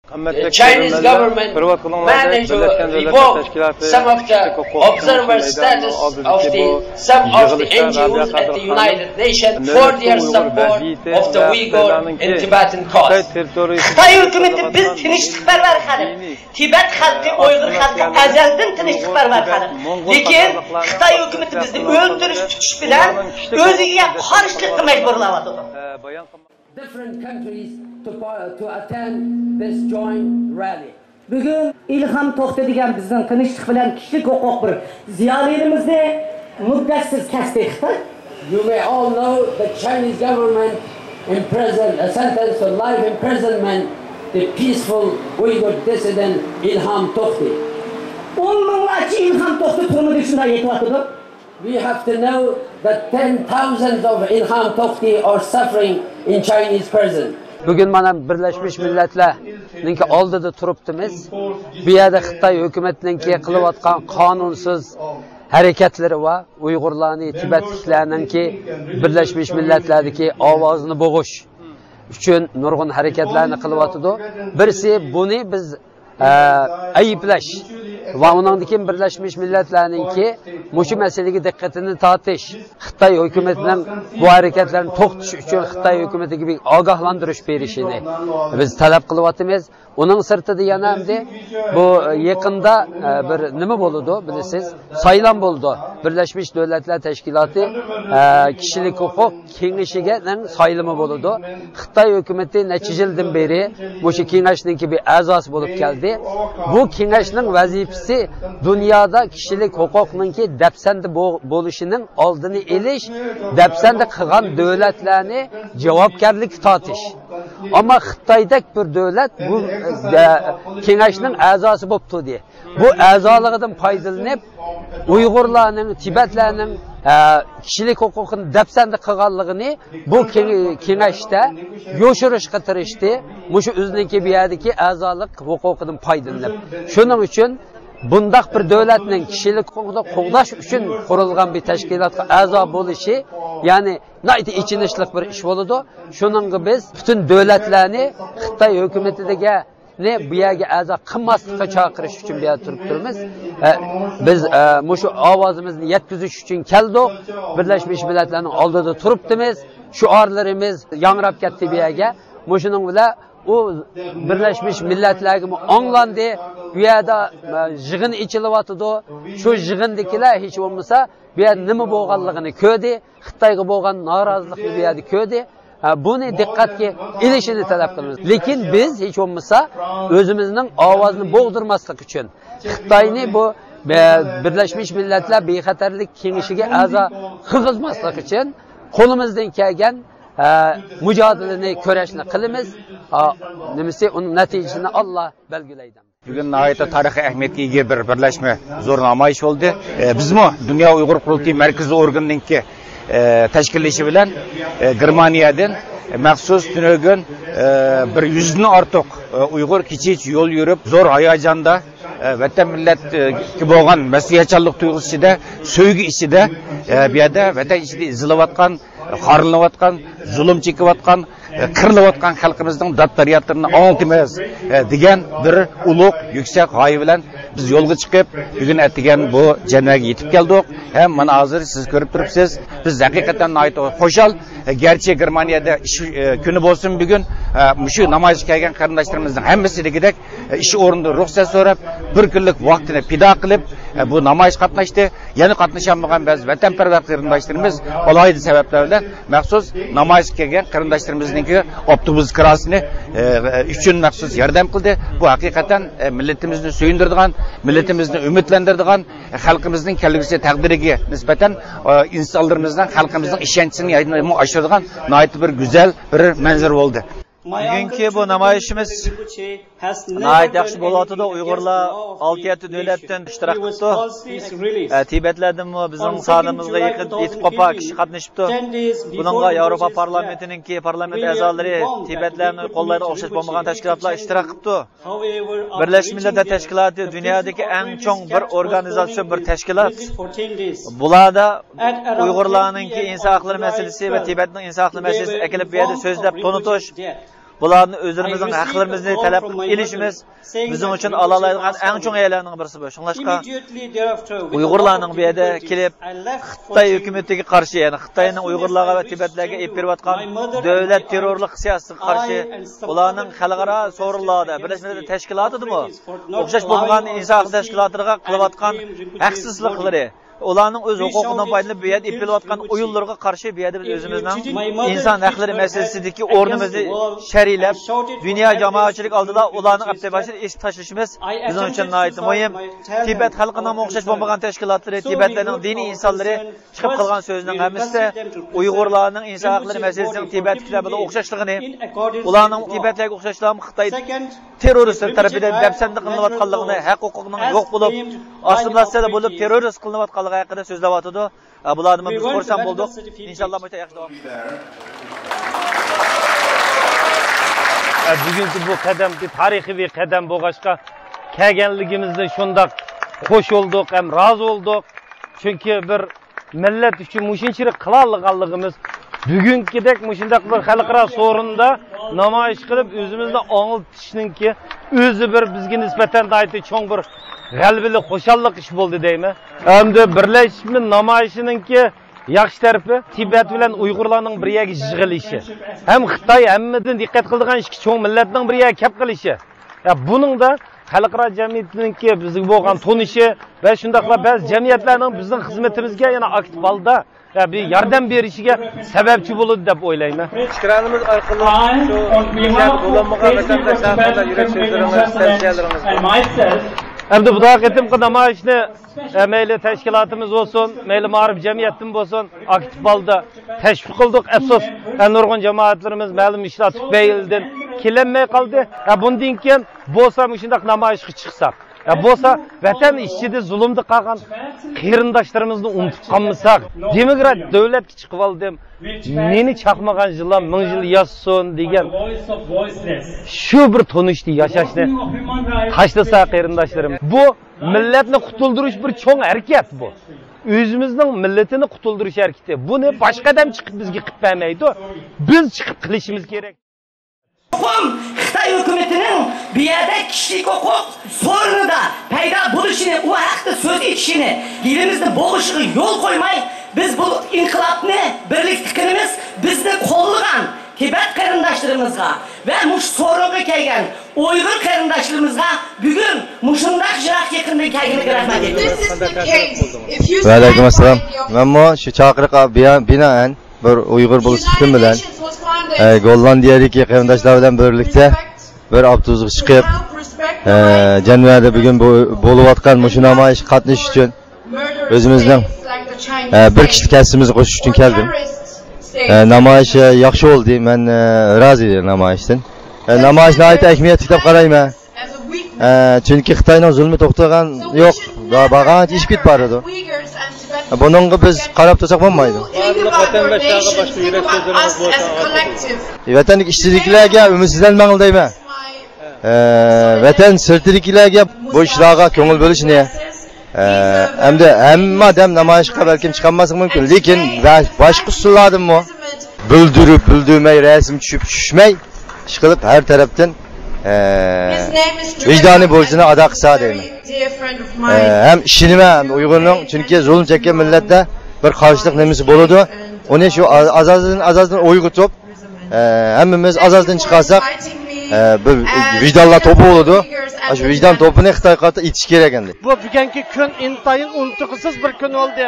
The Chinese government managed to revoke some of the observer status of some of the NGOs at the United Nations for their support of the Uyghur and Tibetan cause. Xitoy hukumati biz tinchlikparvar xalq. Tibet xalqi, Uyg'ur xalqi azaldan tinchlikparvar xalq. Lekin Xitoy hukumati bizni o'ldirish tutish bilan o'ziga qarshilik qilmay bo'layapti. Different countries to attend this joint rally. Bugun Ilham To'xta degan bizning tinchlik bilan kishilik huquq bir ziyolilarimizni muddatsiz kasdi Xitoy. You may all know the Chinese government imprisoned, sentenced to life imprisonment the peaceful Uyghur dissident Ilham To'xta. 10 minglarcha Ilham To'xta turmudi shunday aytibdi. We have to know that 10,000s of Ilham To'xta are suffering in Chinese prison. Bugun mana Birlashmiş Millatlarning oldida turibdimiz. Bu yerda Xitoy hukumatining qilayotgan qonunsiz harakatlari va Uyg'urlarning, Tibetliklarning Birlashmiş Millatlardagi ovozini bo'g'ish uchun nurg'un harakatlarni qilyotdi. Birisi buni biz ayıplash va uningdagi Birlashmiş Millatlarningki mushu masalaga diqqatini tortish, Xitoy hukumatining bu harakatlarni to'xtatish uchun Xitoy hukumatiga bir ogohlantirish berishini biz talab qilyapmiz. Uning sirtida yana hamda bu yaqinda bir nima bo'ldi bilasiz, saylan bo'ldi. Birlashmiş Davlatlar Tashkiloti kishilik huquq kengashiga saylimi bo'ldi. Xitoy hukumati necha yildan beri mushu kengashning bir a'zosi bo'lib keldi. Bu kengashning vazifasi dunyoda kishilik huquqninki dafsanda bo'lishining oldini olish, dafsanda qilgan davlatlarni javobgarlikka tortish. Ammo Xitoydek bir davlat bu kengashning a'zosi bo'lib turdi. Bu a'zoligidan foydalanib Uyg'urlarning, Tibetlarning kishilik huquqini dafsanda qilganligini bu kengashda yo'shirishga tirishdi. Mushu o'zining bu yerdagi a'zolik huquqidan foydalanib. Shuning uchun bundaq bir davlatning kishilik huquqini qo'llash uchun qurilgan bir tashkilotga a'zo bo'lishi, ya'ni nayt ichinishlik bir ish bo'ladi. Shuningga biz butun davlatlarni Xitoy hukumatiga bu yerga a'zo qilmaslikka chaqirish uchun bu yerda turibmiz. Biz mushu ovozimizni yetkazish uchun keldik. Birlashmiş Millatlarning oldida turibmiz. Shiorlarimiz yangrab ketdi bu yerga. Mushuning bilan u Birlashmiş Millatlarga anglandi. Bu yerda yig'in ichilyapti. Shu yig'indagilar hech bo'lmasa bu yerda nima bo'lganligini ko'rdi. Xitoyga bo'lgan norozilikni bu yerda ko'rdi. Buni diqqatga ilishini talab qilamiz. Lekin biz hech bo'lmasa o'zimizning ovozini bo'g'dirmaslik uchun Xitoyni bu Birlashmiş Millatlar bexatarlik kengashiga a'zo qilmaslik uchun qo'limizdan kelgan mücadeleni ko'rishni qilamiz. Nimasi uning natijasini Alloh belgilaydi. Bugün nihayet tarihi ehemmiyetga ega bir birleşme zo'r namoyish bo'ldi. Bizmi Dünya Uyg'ur Qurultiyi markaziy organninki tashkillashi bilan Germaniyadan maxsus tunagan bir 100 dan ortiq Uyg'ur kichik yo'l yurib, zo'r hayajonda vatan millatga bo'lgan mas'uliyatchanlik tuyg'usida, sevgi ichida bu yerda vatan ichida izilayotgan, xorlanayotgan, zulm chekayotgan, qirilayotgan xalqimizning dod-faryodlarini anglitimiz degan bir ulug' yuksak g'oya bilan biz yo'lga chiqib, bugun atigan bu janaga yetib keldik. Ham mana hozir siz ko'rib turibsiz, biz haqiqatan xo'shal. Gerçi Germaniyada kuni bo'lsin bugun shu namoyish kelgan qarindoshlarimizning hammasi degidek ish o'rnida ruxsat so'rab, bir kunlik vaqtini pido qilib bu namoyish qatnashdi. Yana qatnashaolmagan ba'zi vatanparvar qarindoshlarimiz alohida sabablar bilan maxsus namoyish kelgan qarindoshlarimizning avtobus kirasini uchun maxsus yordam qildi. Bu haqiqatan millatimizni suyundiradigan, millatimizni umidlantiradigan, xalqimizning kelgusi taqdiriga nisbatan insonlarimizdan xalqimizning ishonchisini oshiradigan nihoyat bir go'zal bir manzara bo'ldi. Bugungi bu namoyishimiz nihoyat yaxshi bo'lyapti. Uyg'urlar 6-7 davlatdan ishtirok qildi. Tibetlardan bizning sonimizga yetib qolpa kishi qatnashibdi. Buningga Yevropa parlamentining parlament a'zolari Tibetlarni qo'llaydi o'xshash bo'lmagan tashkilotlar ishtirok qildi. Birlashmiş Millatlar Tashkiloti dunyodagi eng chong bir organizatsiya, bir tashkilot. Bularda Uyg'urlarning inson huquqlari masalasi va Tibetning inson huquqlari masalasi akilib bu yerda so'zlab tonitish, bularni o'zimizning haqlarimizni talab qilishimiz bizim uchun alalaydigan eng chong aylanning birisi bu. Shunlashqa Uyg'urlarning bu yerda kelib Xitoy hukumatiga qarshi, ya'ni Xitoyning Uyg'urlarga va Tibetlarga olib berayotgan davlat terrorlik siyosatiga qarshi ularning xalqaro so'rovlarda Birlashgan Millatlar Tashkilotidimi o'xshash bo'lgan inson tashkilotlariga qilayotgan haqsizliklari ularning o'z huquqidan foydalanib bu yerda ipilayotgan o'yinlarga qarshi bu yerda biz o'zimizning inson haqlari masalasidagi o'rnimizni sharhlab dunyo jamoatchilik oldida ularning abtibashir ish tashlashimiz bizim uchun nihoyatda muhim. Tibet xalqining o'xshash bo'lmagan tashkilotlari, Tibetlarning diniy insonlari chiqib qilgan so'zning hammasi Uyg'urlarning inson haqlari masalasining Tibetliklar bilan o'xshashligini, ularning Tibetlarga o'xshashligini Xitoy terroristlar tomonidan dafsanda qilinayotganligini, haq huquqining yo'q bo'lib, assimilyatsiya bo'lib terrorist qilinayotganligini haqida so'zlayotdi. Bularni biz ko'rsam bo'ldik. Inshaalloh yaxshi davom etadi. Bugungi bu qadam tarixiy qadam bo'lg'achqa kelganligimizda shundoq qo'shildik, ham rozi bo'ldik. Chunki bir millat uchun mushunchalik qila olganligimiz bugünkidek mushundaq bir xalqaro so'rinda namoyish qilib o'zimizni o'ngiltishningki o'zi bir bizga nisbatan aytib cho'ng bir g'albili xo'shallik ish bo'ldi deymi. Endi birlashma namoyishiningki yaxshi tarafi Tibet bilan Uyg'urlarning bir yerga yig'ilishi. Ham Xitoy hammadan diqqat qiladigan ikki cho'ng millatning bir yerga kelib qilishi. Buningda xalqaro jamiyatninki bizga bo'lgan tonishi va shundaqla ba'zi jamiyatlarning bizning xizmatimizga yana aktiv holda bir yordam berishiga sababchi bo'ladi deb o'ylayman. Fikranimiz orqali shu bo'linmagan vatandoshlarga yurak so'zlaringiz, tavsiyalaringiz. Endi bu qatimqi namoyishni mayli tashkilotimiz bo'lsin, mayli ma'rif jamiyatim bo'lsin, aktiv holda tashviq qildik. Afsus, nurg'un jamoatlarimiz ma'lum ishlar tufaylidan kelinmay qoldi. Bundan keyin bo'lsa shundaq namoyishga chiqsak, bo'lsa vatan ichida zulmda qolgan qarindoshlarimizni unutib qolmasak, demokrat davlatga chiqib oldim. Meni chaqmagan yillar 1000 yil yasson degan shu bir tonishni yashashni tashlasa qarindoshlarim. Bu millatni qutuldirish bir cho'ng harakat bu. O'zimizning millatini qutuldirish harakati. Buni boshqa odam chiqib bizga qilib bermaydi. Biz chiqib qilishimiz kerak. Xitoy hukumatining bu yerda kishilik huquq sorunida paydo bo'lishini, u haqda so'z etishini, elimizda bo'g'ishiga yo'l qo'ymay, biz bu inqilobni birlikligimiz bizni qo'llagan Tibet qarindoshlarimizga va mush sorunga kelgan Uyg'ur qarindoshlarimizga bugun mushundaq jiroq yaqinda kelganiga rahmat aytamiz. Va alaykum assalom. Mana shu chaqiriqqa binoan bir Uyg'ur bo'lish fikrim bilan Gollandiyadagi qarindoshlar bilan birlikda bir avtobusga chiqib, Januarda bugun bo'layotgan mush namoyish qatnashish uchun o'zimizning bir kishilik kasbimizni qo'shish uchun keldim. Namoyish yaxshi bo'ldi. Men rozi namoyishdan. Namoyishni ayta ahamiyat deb qarayman. Chunki Xitoyning zulmi to'xtagan yo'q. Bag'an ish ketib boradi. Buningga biz qarab tursak bo'lmaydi. Vatanlik ishchiliklarga umidsizlanmang deyman. Vatan sirtirikilarga bu ishlarga ko'ngil bo'lishni hamda hamma odam namoyishga balkim chiqolmasligi mumkin, lekin boshqa usullardanmi bildirmay, rasm tushmay, ish qilib har tarafdan vijdoniy bo'ljini ado qilsa deyman. Ham ishoniman Uyg'urning, chunki zulm chekkan millatda bir qarshilik nimasi bo'ladi. Uni shu azozdan o'yg'itib, hammamiz azozdan chiqarsak, bir vijdonlar to'pi bo'ladi. Shu vijdon to'pini Xitoy qatda itish kerak endi. Bu bugungi kun intayin unutqisiz bir kun bo'ldi.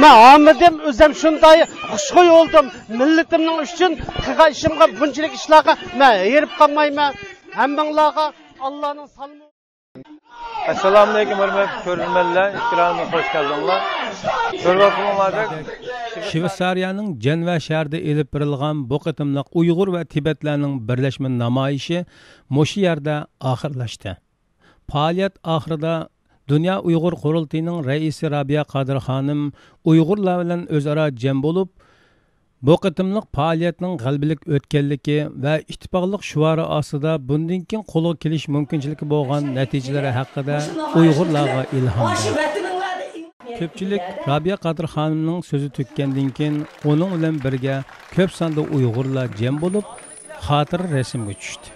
Men omadim o'zim shunday xushxo'y bo'ldim. Millatimning uchun qilgan ishimga bunchalik ishlarga men yerib qolmayman. Hammanglarga Allohning salomati. Assalomu alaykum hurmatli ko'ruvchilar, ikkilarimiz xush keldinglar. Shveysariyaning Janva shahrida elib berilgan bu qitimliq Uyg'ur va Tibetlarning birlashma namoyishi mushu yerda oxirlashdi. Faoliyat oxirida Dunyo Uyg'ur qurultiyining raisi Rabiya Qodir xonim Uyg'urlar bilan o'zaro jam bo'lib, bu qitimliq faoliyatning g'albilik o'tganligi va ittifoqlik shuari ostida bundan keyin qo'lga kelish mumkinchiligi bo'lgan natijalari haqida Uyg'urlarga ilhom berdi. Ko'pchilik Rabia Qadir xonimning so'zi tukkandin keyin uning bilan birga ko'p sonda Uyg'urlar jam bo'lib, xotir rasmga tushdi.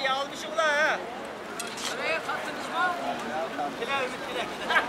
Yağılmışım la ha. Nereye kattınız mı? Ümit